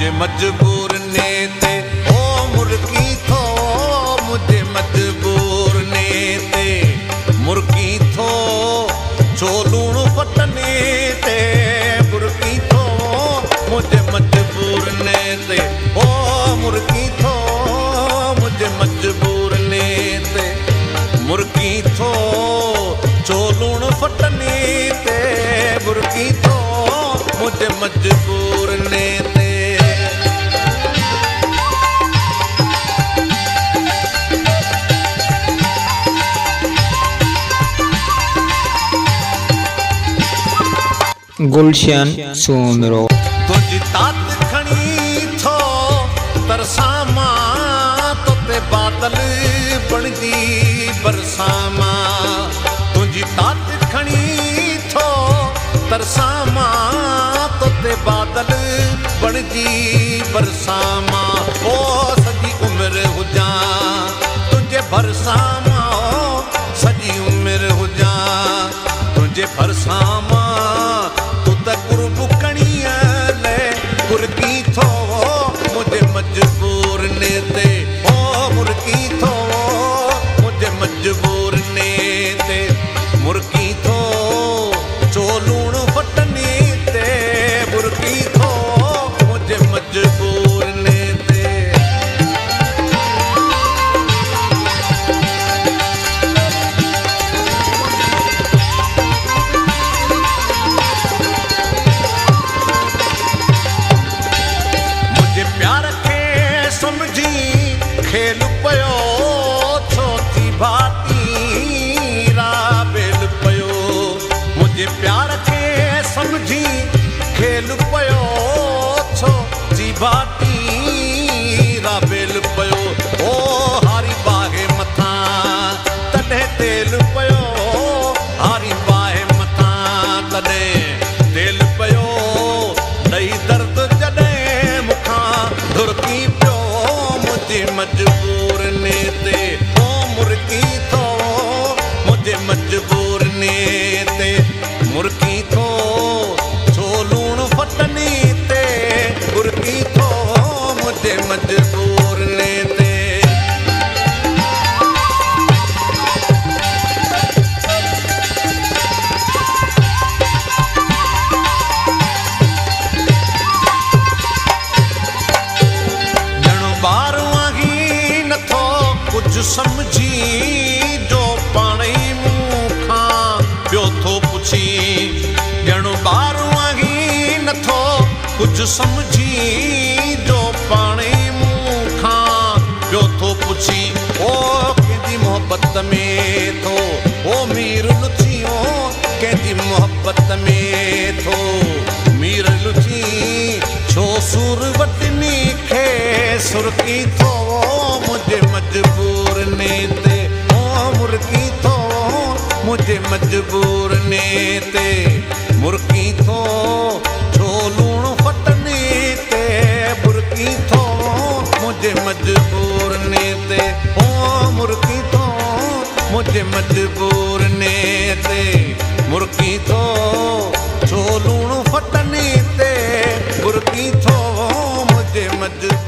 मुझे मजबूर ने ते ओ मुर्गी थो मुझे मजबूर ने ते मुर्गी थो छो लूण फटने ते मुर्गी थो मुझे मजबूर ने ते ओ मुर्गी थो मुझे मजबूर ने ते मुर्गी थो छो लूण फटने ते मुर्गी थो मुझे मजबूर ने ते गुलशन सुमरो तुझी तात खणी थो तरसामा तो ते बादल बनदी बरसामा तुझी तात खणी थो तरसामा तो ते बादल बनदी बरसामा ओ सजी उम्र हुजा तुझे भरसामा सजी उम्र हुजा तुझे भरसामा कुर्ब कणिया ले मुर्गी थो मुझे मजबूर ने ते ओ मुर्गी थो मुझे मजबूर ने ते मुर्गी थो छो लूण फटने ते मुर्गी थो मुझे मजबूर ने ते खेल पयो छोटी भाती राबेल पयो मुझे प्यार के समझी खेल पयो छोटी भाती राबेल पयो ओ हारी बाहे मथा तॾे तेल पयो हारी बाहे मथा तॾे तेल पयो ॾई दर्द जॾहिं मुखां धुरकी पियो मुझे मजबूर ने ते ओ मुर्गी थो मुझे मजबूर ने ते मुर्गी थो छो लूण फटने ते मुर्गी थो मुझे मजबूर ने ते कुछ समझी जो पाणे मूंखां पियो थो पुछी ॼण ॿार आहीं नथो कुछ समझी जो पाणे मूंखां पियो थो पुछी ओ कंहिंजी मोहबत में थो ओ मीर लुचियो कंहिंजी मोहबत में थो मीर लुची छो सुर वटनी खे सुरकी थो मुझे मजबूर ने ते ओ मुर्गी थो मुझे मजबूर ने ते मुर्गी थो छो लूण फटने ते मुर्गी थो मुझे मजबूर ने ते ओ मुर्गी थो मुझे मजबूर ने ते मुर्गी थो छो लूण फटने ते मुर्गी थो मुझे मजबूर